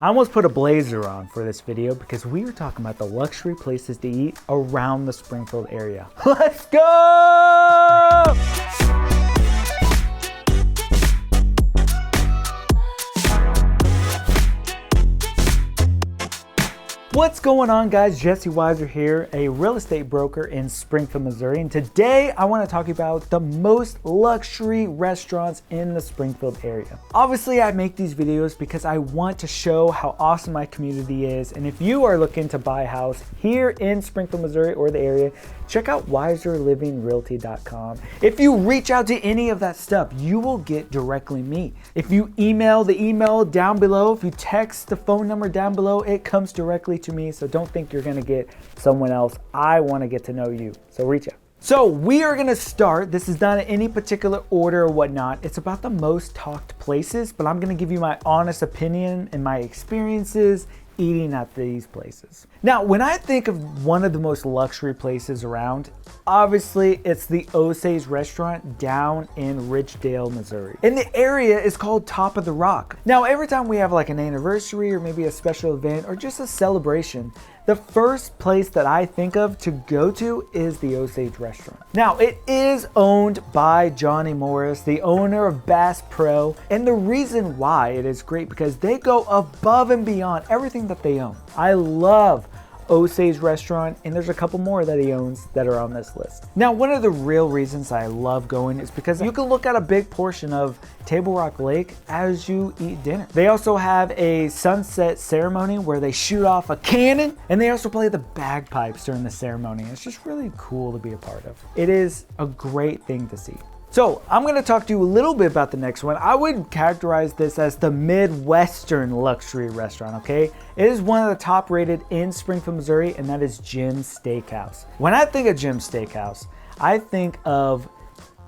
I almost put a blazer on for this video because we were talking about the luxury places to eat around the Springfield area. Let's go! What's going on, guys? Jesse Weiser here, a real estate broker in Springfield, Missouri. And today I want to talk about the most luxury restaurants in the Springfield area. Obviously, I make these videos because I want to show how awesome my community is. And if you are looking to buy a house here in Springfield, Missouri or the area, check out wiserlivingrealty.com. If you reach out to any of that stuff, you will get directly me. If you email the email down below, if you text the phone number down below, it comes directly to me. So don't think you're gonna get someone else. I wanna get to know you. So reach out. So we are gonna start. This is not in any particular order or whatnot. It's about the most talked places, but I'm gonna give you my honest opinion and my experiences eating at these places. Now, when I think of one of the most luxury places around, obviously it's the Osage Restaurant down in Ridgedale, Missouri. And the area is called Top of the Rock. Now, every time we have like an anniversary or maybe a special event or just a celebration, the first place that I think of to go to is the Osage Restaurant. Now, it is owned by Johnny Morris, the owner of Bass Pro, and the reason why it is great because they go above and beyond everything that they own. I love Osage Restaurant, and there's a couple more that he owns that are on this list. Now, one of the real reasons I love going is because you can look at a big portion of Table Rock Lake as you eat dinner. They also have a sunset ceremony where they shoot off a cannon, and they also play the bagpipes during the ceremony. It's just really cool to be a part of. It is a great thing to see. So I'm gonna talk to you a little bit about the next one. I would characterize this as the Midwestern luxury restaurant, okay? It is one of the top rated in Springfield, Missouri, and that is Jimm Steakhouse. When I think of Jimm Steakhouse, I think of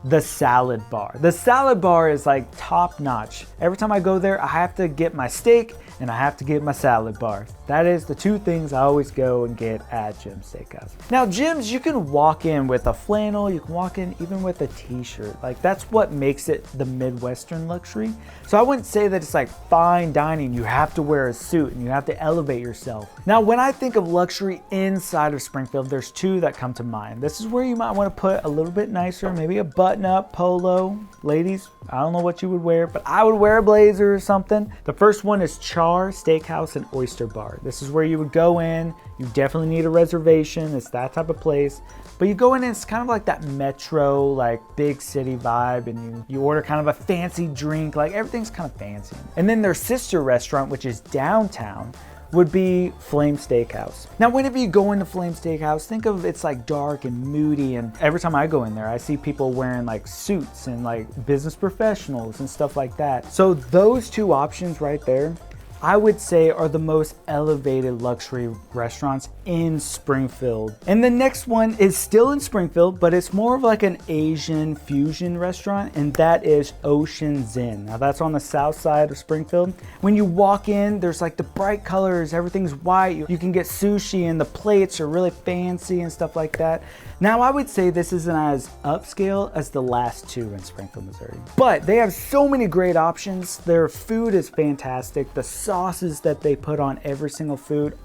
the salad bar. The salad bar is like top notch. Every time I go there, I have to get my steak and I have to get my salad bar. That is the two things I always go and get at Jimm Steakhouse. Now, Jimm's, you can walk in with a flannel, you can walk in even with a t-shirt. Like, that's what makes it the Midwestern luxury. So I wouldn't say that it's like fine dining, you have to wear a suit and you have to elevate yourself. Now, when I think of luxury inside of Springfield, there's two that come to mind. This is where you might want to put a little bit nicer, maybe a button-up polo. Ladies, I don't know what you would wear, but I would wear a blazer or something. The first one is Char, Steakhouse, and Oyster Bar. This is where you would go in. You definitely need a reservation. It's that type of place. But you go in and it's kind of like that metro, like big city vibe, and you order kind of a fancy drink, like everything's kind of fancy. And then their sister restaurant, which is downtown, would be Flame Steakhouse. Now, whenever you go into Flame Steakhouse, think of it's like dark and moody, and every time I go in there, I see people wearing like suits and like business professionals and stuff like that. So those two options right there, I would say are the most elevated luxury restaurants in Springfield. And the next one is still in Springfield, but it's more of like an Asian fusion restaurant, and that is Ocean's Inn. Now, that's on the south side of Springfield. When you walk in, there's like the bright colors, everything's white. You can get sushi and the plates are really fancy and stuff like that. Now, I would say this isn't as upscale as the last two in Springfield, Missouri. But they have so many great options. Their food is fantastic. The sauces that they put on every single food,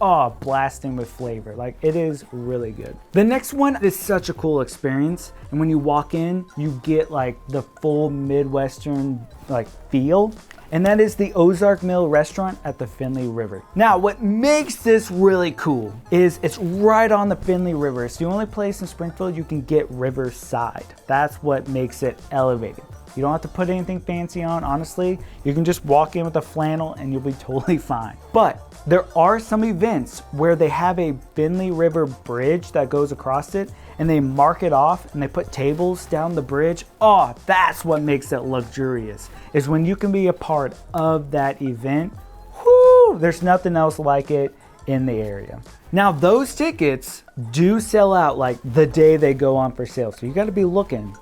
blasting with flavor. Like, it is really good. The next one is such a cool experience. And when you walk in, you get like the full Midwestern like feel. And that is the Ozark Mill Restaurant at the Finley River. Now, what makes this really cool is it's right on the Finley River. It's the only place in Springfield you can get riverside. That's what makes it elevated. You don't have to put anything fancy on, honestly. You can just walk in with a flannel and you'll be totally fine. But there are some events where they have a Finley River bridge that goes across it, and they mark it off and they put tables down the bridge. Oh, that's what makes it luxurious, is when you can be a part of that event. Whoo, there's nothing else like it in the area. Now, those tickets do sell out like the day they go on for sale. So you gotta be looking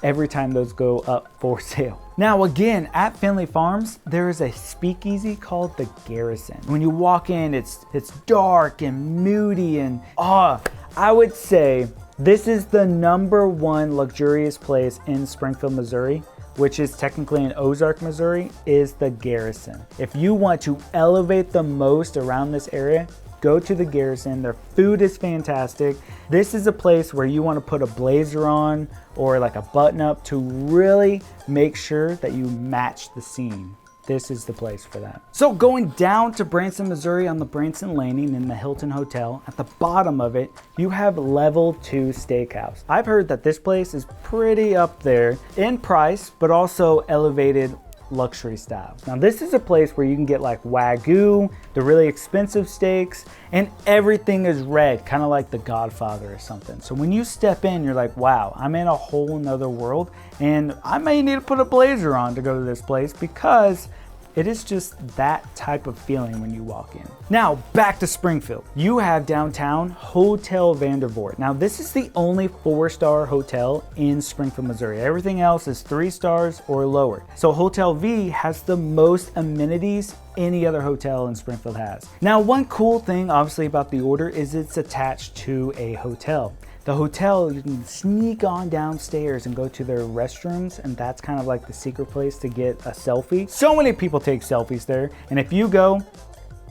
every time those go up for sale. Now, again, at Finley Farms, there is a speakeasy called the Garrison. When you walk in, it's dark and moody, and I would say this is the #1 luxurious place in Springfield, Missouri which is technically in Ozark, Missouri, is the Garrison. If you want to elevate the most around this area, go to the Garrison. Their food is fantastic. This is a place where you want to put a blazer on or like a button up to really make sure that you match the scene. This is the place for that. So going down to Branson, Missouri on the Branson Landing in the Hilton Hotel, at the bottom of it, you have Level 2 Steakhouse. I've heard that this place is pretty up there in price, but also elevated luxury style. Now this is a place where you can get like Wagyu, the really expensive steaks, and everything is red, kind of like The Godfather or something. So when you step in, you're like, wow, I'm in a whole nother world, and I may need to put a blazer on to go to this place because it is just that type of feeling when you walk in. Now, back to Springfield. You have downtown Hotel Vandivort. Now, this is the only 4-star hotel in Springfield, Missouri. Everything else is 3 stars or lower. So Hotel V has the most amenities any other hotel in Springfield has. Now, one cool thing, obviously, about the order is it's attached to a hotel. The hotel, you can sneak on downstairs and go to their restrooms, and that's kind of like the secret place to get a selfie. So many people take selfies there, and if you go,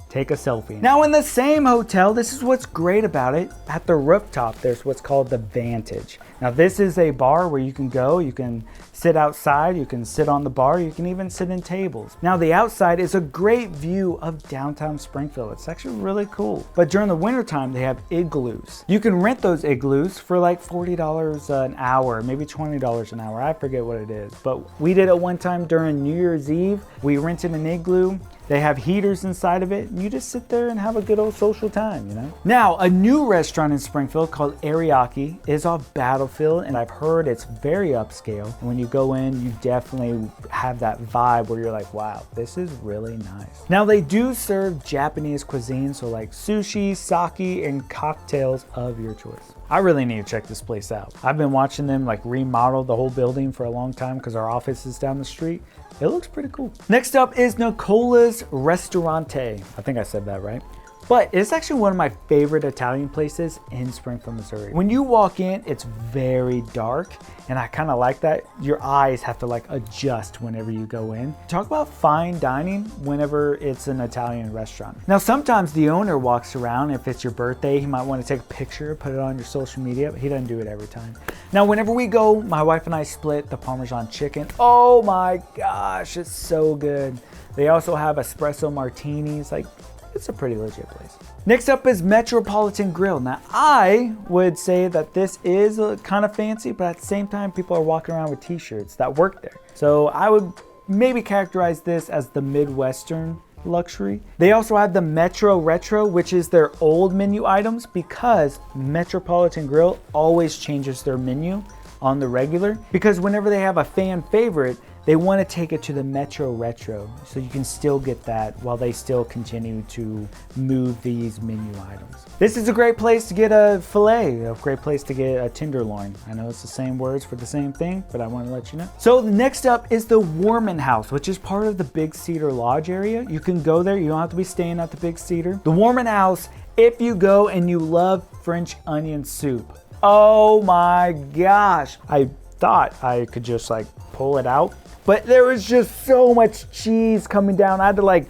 take a selfie. Now in the same hotel, this is what's great about it. At the rooftop, there's what's called the Vantage. Now this is a bar where you can go, you can sit outside, you can sit on the bar, you can even sit in tables. Now the outside is a great view of downtown Springfield. It's actually really cool. But during the wintertime, they have igloos. You can rent those igloos for like $40 an hour, maybe $20 an hour. I forget what it is. But we did it one time during New Year's Eve. We rented an igloo. They have heaters inside of it, and you just sit there and have a good old social time, you know? Now, a new restaurant in Springfield called Ariake is off Battlefield, and I've heard it's very upscale. And when you go in, you definitely have that vibe where you're like, wow, this is really nice. Now, they do serve Japanese cuisine, so like sushi, sake, and cocktails of your choice. I really need to check this place out. I've been watching them like remodel the whole building for a long time because our office is down the street. It looks pretty cool. Next up is Nicola's Ristorante. I think I said that right. But it's actually one of my favorite Italian places in Springfield, Missouri. When you walk in, it's very dark, and I kind of like that. Your eyes have to like adjust whenever you go in. Talk about fine dining whenever it's an Italian restaurant. Now, sometimes the owner walks around. If it's your birthday, he might want to take a picture, put it on your social media, but he doesn't do it every time. Now, whenever we go, my wife and I split the Parmesan chicken. Oh my gosh, it's so good. They also have espresso martinis. Like, it's a pretty legit place. Next up is Metropolitan Grill. Now, I would say that this is kind of fancy, but at the same time, people are walking around with t-shirts that work there. So I would maybe characterize this as the Midwestern luxury. They also have the Metro Retro, which is their old menu items, because Metropolitan Grill always changes their menu on the regular, because whenever they have a fan favorite, they want to take it to the Metro Retro, so you can still get that while they still continue to move these menu items. This is a great place to get a filet, a great place to get a tenderloin. I know it's the same words for the same thing, but I want to let you know. So next up is the Worman House, which is part of the Big Cedar Lodge area. You can go there, you don't have to be staying at the Big Cedar. The Worman House, if you go and you love French onion soup, oh my gosh. I thought I could just like pull it out, but there was just so much cheese coming down. I had to like,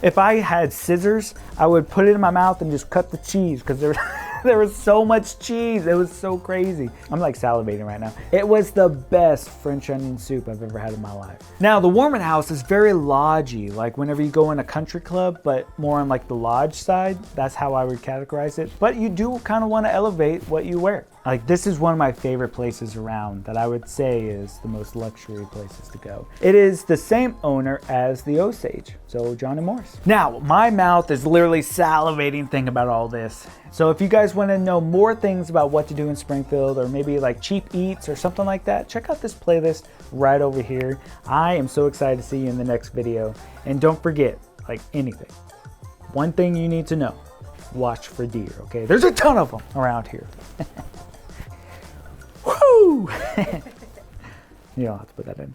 if I had scissors, I would put it in my mouth and just cut the cheese because there was so much cheese. It was so crazy. I'm like salivating right now. It was the best French onion soup I've ever had in my life. Now, the Worman House is very lodgy, like whenever you go in a country club, but more on like the lodge side. That's how I would categorize it. But you do kind of want to elevate what you wear. Like, this is one of my favorite places around that I would say is the most luxury places to go. It is the same owner as the Osage, so John and Morris. Now, my mouth is literally salivating thinking about all this. So if you guys want to know more things about what to do in Springfield, or maybe like cheap eats or something like that, check out this playlist right over here. I am so excited to see you in the next video. And don't forget, like anything, one thing you need to know, watch for deer, okay? There's a ton of them around here. Woo! You don't have to put that in.